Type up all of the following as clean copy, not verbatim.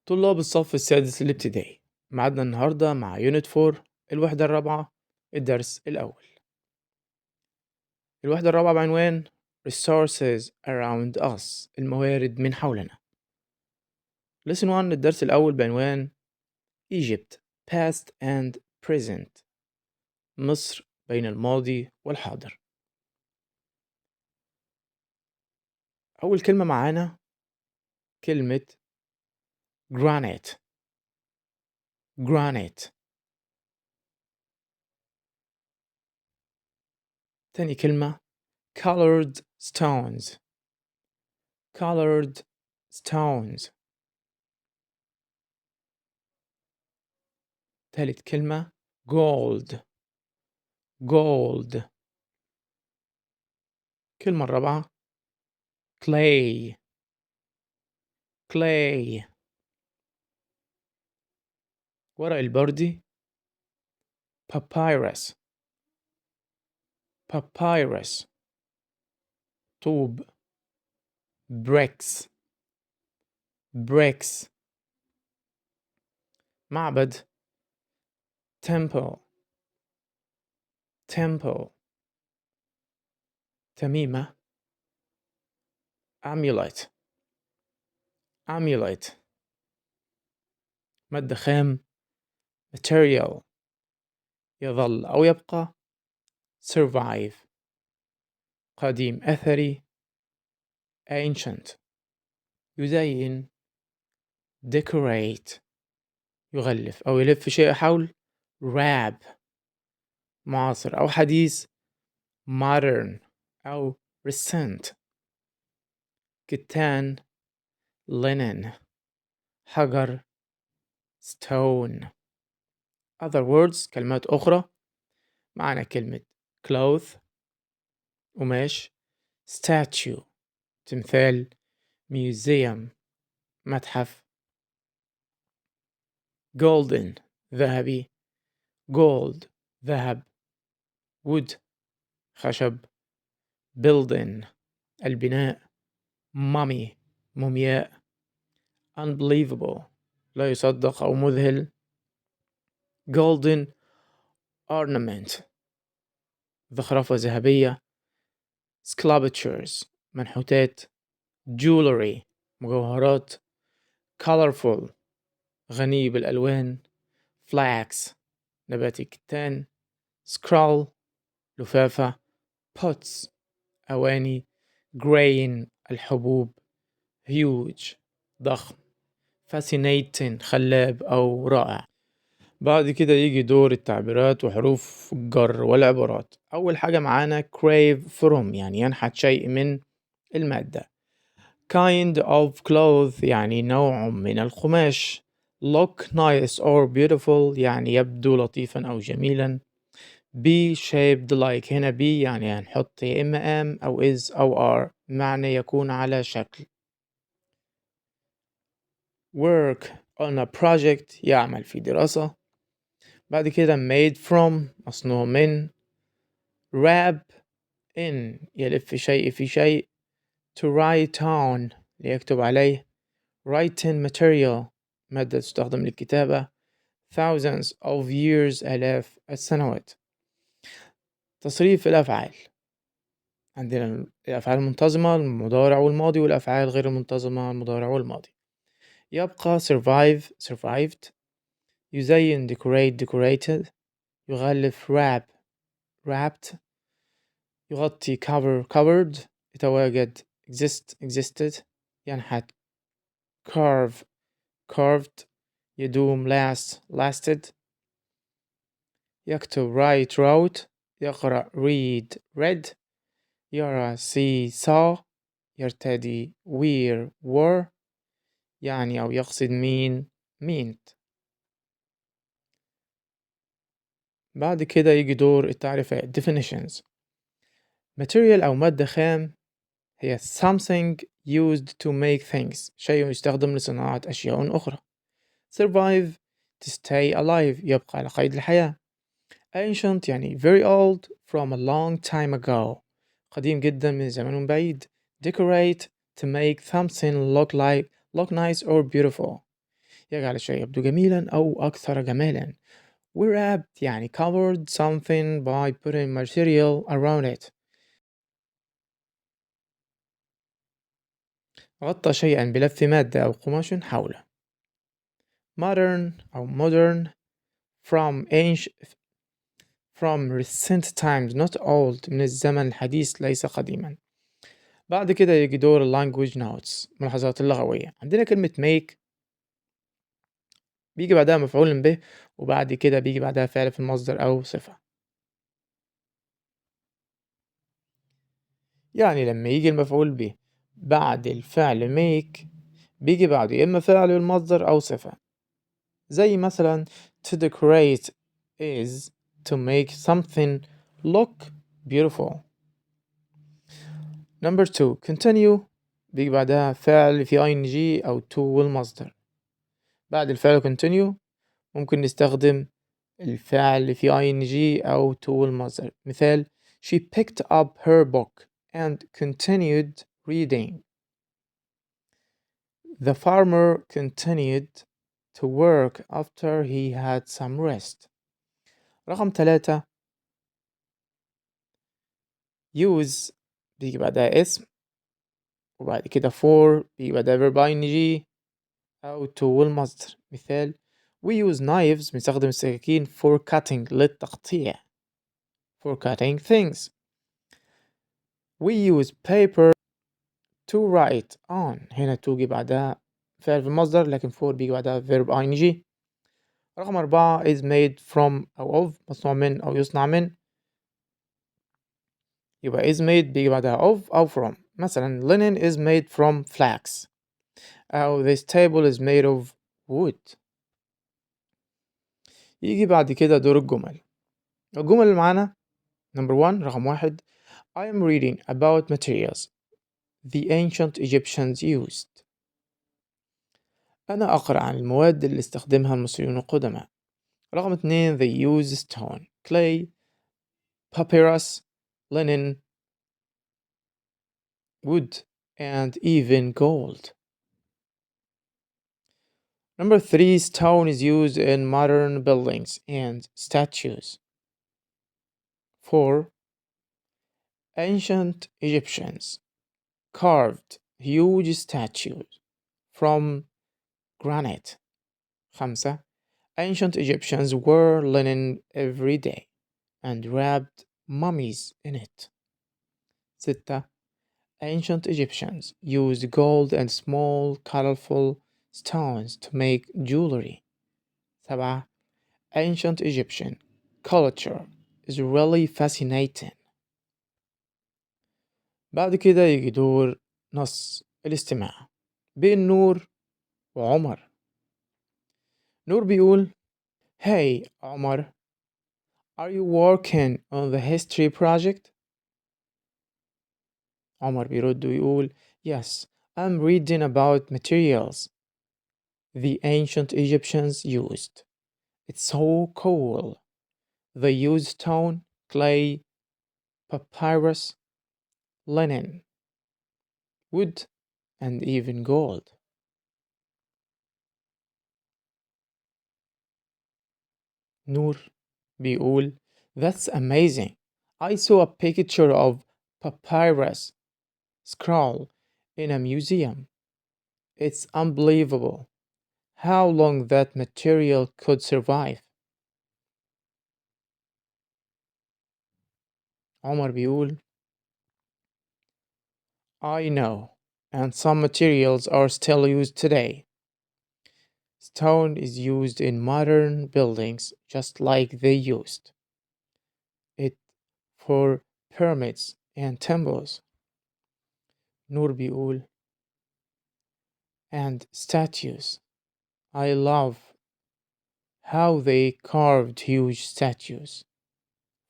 طلاب الصف السادس الابتدائي معادنا النهاردة مع يونت 4 الوحدة الرابعة الدرس الأول. الوحدة الرابعة بعنوان Resources around us الموارد من حولنا. Lesson 1 الدرس الأول بعنوان Egypt Past and Present مصر بين الماضي والحاضر. أول كلمة معانا كلمة granite. granite. تاني كلمة colored stones. colored stones. تالت كلمة gold. gold. الكلمة الرابعة clay. clay. ورق البردي papyrus. papyrus. طوب bricks. bricks. معبد temple. temple. تميمة amulet. amulet. مادة خام material يظل أو يبقى survive. قديم أثري ancient. يزين decorate يغلف أو يلف شيء حول wrap. معاصر أو حديث modern أو recent. كتان linen. حجر stone. other words كلمات أخرى معنا كلمة cloth قماش statue تمثال museum متحف golden ذهبي gold ذهب wood خشب building البناء mummy مومياء unbelievable لا يصدق أو مذهل golden ornament زخرفة ذهبية sculptures منحوتات jewelry مجوهرات colorful غني بالألوان flax نبات الكتان scroll لفافة pots أواني grain الحبوب huge ضخم fascinating خلاب أو رائع. بعد كده يجي دور التعبيرات وحروف الجر والعبارات. أول حاجة معانا crave from يعني ينحت شيء من المادة. kind of cloth يعني نوع من القماش. look nice or beautiful يعني يبدو لطيفا أو جميلا. be shaped like هنا be يعني هنحط يا إما am أو is أو are معنى يكون على شكل. work on a project يعمل في دراسة. بعد كده made from مصنوع من. wrap in يلف شيء في شيء. to write on ليكتب عليه. writing material مادة تستخدم للكتابة. thousands of years آلاف السنوات. تصريف الأفعال عندنا الأفعال المنتظمة المضارع والماضي والأفعال غير المنتظمة المضارع والماضي. يبقى survive survived. يزين decorate decorated. يغلف wrap wrapped. يغطي cover covered. يتواجد exist existed. ينحت carve carved. يدوم last lasted. يكتب write wrote. يقرأ read read. يرى see saw. يرتدي wear wore يعني أو يقصد mean meant. بعد كده يجي دور التعريفات definitions. material أو مادة خام هي something used to make things شيء يستخدم لصناعة أشياء أخرى. survive to stay alive يبقى على قيد الحياة. ancient يعني very old from a long time ago قديم جدا من زمن بعيد. decorate to make something look nice or beautiful يجعل الشيء يبدو جميلا أو أكثر جمالا. We wrapped يعني covered something by putting material around it. غطى شيئا بلف مادة أو قماش حوله. modern أو modern from ancient from recent times not old من الزمن الحديث ليس قديما. بعد كده يجي دور language notes ملاحظات اللغوية. عندنا كلمة make بيجي بعدها مفعول به، وبعد كده بيجي بعدها فعل في المصدر أو صفة. يعني لما يجي المفعول به بعد الفعل make بيجي بعده يا إما فعل المصدر أو صفة. زي مثلا to decorate is to make something look beautiful. Number two continue بيجي بعدها فعل في ing أو to والمصدر. بعد الفعل continue ممكن نستخدم الفعل في ing أو to والمصدر. مثال she picked up her book and continued reading. The farmer continued to work after he had some rest. رقم 3 use بيجي بعدها اسم، وبعد كده for بيجي بعدها verb ing أو to والمصدر. مثال we use knives بنستخدم السكاكين for cutting للتقطيع for cutting things. We use paper to write on هنا to بيجي بعدها فعل في المصدر، لكن for بيجي بعدها verb ing. رقم 4 is made from أو of مصنوع من أو يصنع من. يبقى is made بيجي بعدها of أو from. مثلا linen is made from flax أو this table is made of wood. يجي بعد كده دور الجمل. الجمل اللي معانا number 1 رقم 1 I am reading about materials the ancient Egyptians used. أنا أقرأ عن المواد اللي استخدمها المصريون القدماء. رقم 2 they use stone clay papyrus linen wood and even gold. Number 3 stone is used in modern buildings and statues. 4 ancient Egyptians carved huge statues from granite. 5 ancient Egyptians wore linen every day and wrapped mummies in it. 6 ancient Egyptians used gold and small colorful stones to make jewelry. 7 ancient Egyptian culture is really fascinating. بعد كده يجي دور نص الاستماع بين نور وعمر. نور بيقول Hey عمر, are you working on the history project? عمر بيرد ويقول Yes, I'm reading about materials the ancient Egyptians used. It's so cool. They used stone, clay, papyrus, linen, wood, and even gold. نور بيقول That's amazing. I saw a picture of papyrus scroll in a museum. It's unbelievable how long that material could survive. عمر بيقول I know, and some materials are still used today. Stone is used in modern buildings just like they used it for pyramids and temples. نور بيقول and statues. I love how they carved huge statues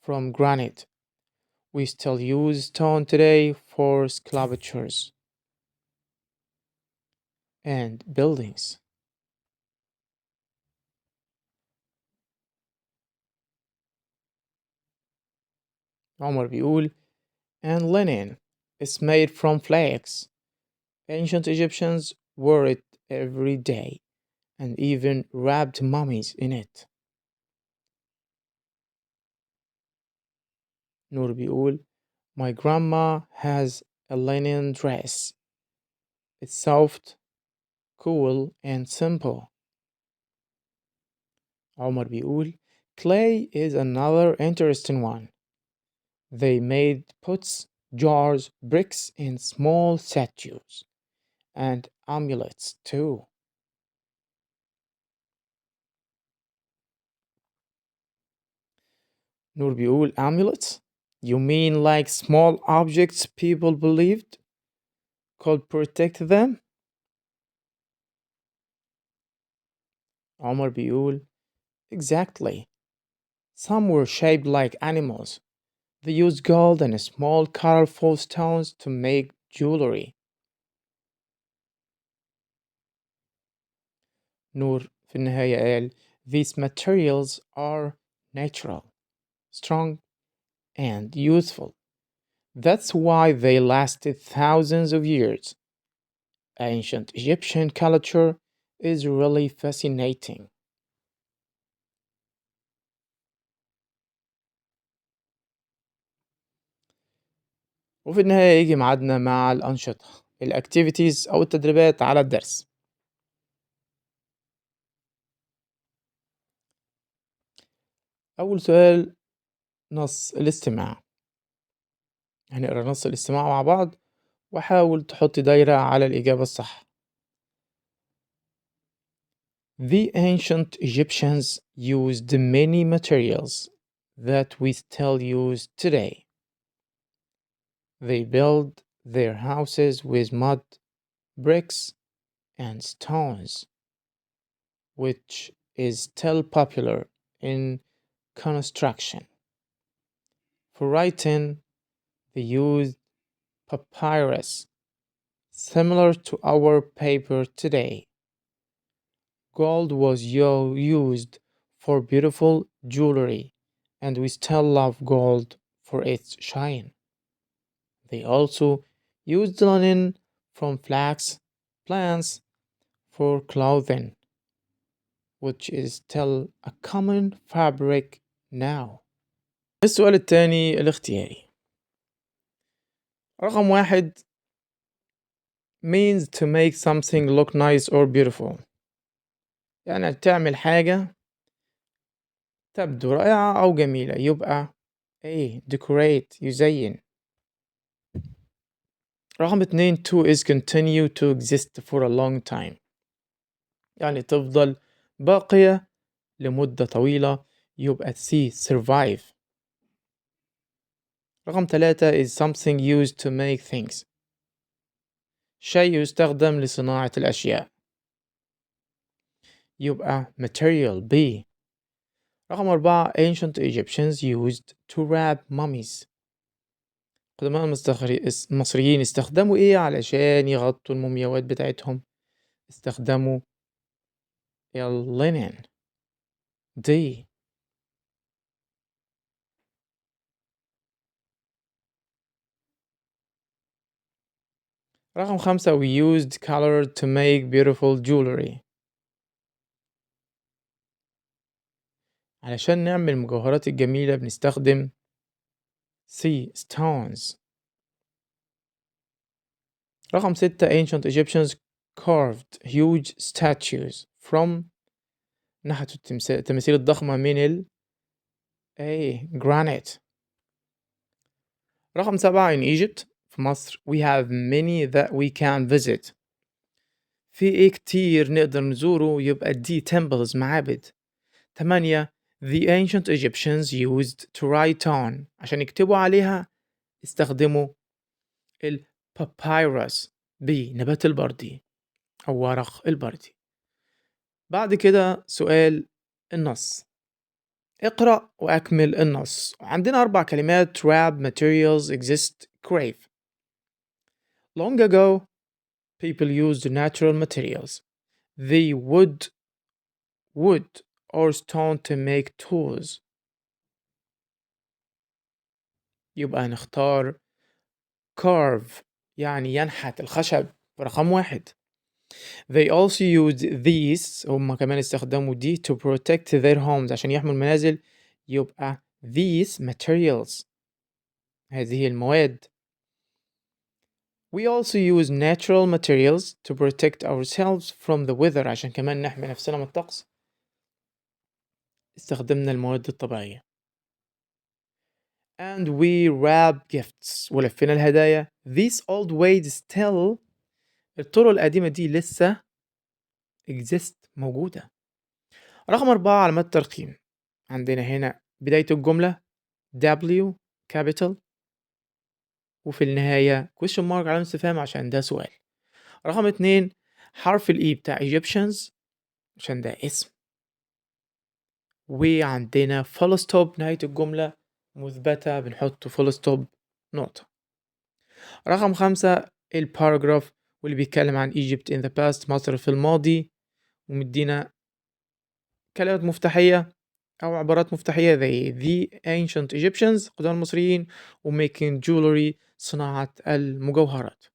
from granite. We still use stone today for sculptures and buildings. عمر بيقول and linen is made from flax. Ancient Egyptians wore it every day and even wrapped mummies in it. نور بيقول My grandma has a linen dress. It's soft, cool, and simple. عمر بيقول Clay is another interesting one. They made pots, jars, bricks, and small statues, and amulets too. نور بيقول amulets? You mean like small objects people believed could protect them? عمر بيقول exactly. Some were shaped like animals. They used gold and small colorful stones to make jewelry. نور في النهاية قال These materials are natural, strong, and useful. That's why they lasted thousands of years. Ancient Egyptian culture is really fascinating. وفي النهاية يجي ميعادنا مع الأنشطة الأكتيفيتيز أو التدريبات على الدرس. أول سؤال نص الاستماع. هنقرأ نص الاستماع مع بعض وحاول تحط دايرة على الإجابة الصح. The ancient Egyptians used many materials that we still use today. They built their houses with mud, bricks, and stones, which is still popular in construction. For writing, they used papyrus, similar to our paper today. Gold was used for beautiful jewelry, and we still love gold for its shine. They also used linen from flax plants for clothing, which is still a common fabric now. السؤال الثاني الاختياري. رقم واحد means to make something look nice or beautiful. يعني تعمل حاجة تبدو رائعة أو جميلة يبقى decorate يزين. رقم اتنين to is continue to exist for a long time. يعني تفضل باقية لمدة طويلة يبقى C survive. رقم ثلاثة is something used to make things. شيء يستخدم لصناعة الأشياء يبقى material B. رقم أربعة ancient Egyptians used to wrap mummies. قدماء المصريين استخدموا إيه علشان يغطوا المومياوات بتاعتهم؟ استخدموا اللينين D. رقم خمسة we used color to make beautiful jewelry. علشان نعمل المجوهرات الجميلة بنستخدم C stones. رقم ستة ancient Egyptians carved huge statues from نحتوا التماثيل الضخمة من granite. رقم سبعة in Egypt في مصر we have many that we can visit. في إيه كتير نقدر نزوره يبقى دي temples معابد. 8 The ancient Egyptians used to write on عشان يكتبوا عليها استخدموا papyrus نبات البردي أو ورق البردي. بعد كده سؤال النص. اقرأ وأكمل النص. عندنا 4 كلمات wrap materials exist crave. Long ago people used natural materials. They wood or stone to make tools. يبقى نختار carve يعني ينحت الخشب رقم 1. They also used these هم كمان استخدموا دي to protect their homes عشان يحموا المنازل يبقى these materials هذه المواد. We also use natural materials to protect ourselves from the weather عشان كمان نحمي نفسنا من الطقس استخدمنا المواد الطبيعية. And we wrap gifts ولفينا الهدايا. These old ways still الطرق القديمة دي لسه exist موجودة. رقم 4 علامات ترقيم عندنا هنا بداية الجملة W capital وفي النهاية question mark علامة استفهام عشان ده سؤال. رقم 2 حرف الإي بتاع Egyptians عشان ده اسم. وعندنا full stop نهاية الجملة مثبتة بنحط full stop نقطة. رقم 5 الباراجراف واللي بيتكلم عن Egypt in the past مصر في الماضي ومدينا كلمات مفتاحية أو عبارات مفتاحية زي the ancient Egyptians قدماء المصريين و making jewelry صناعة المجوهرات.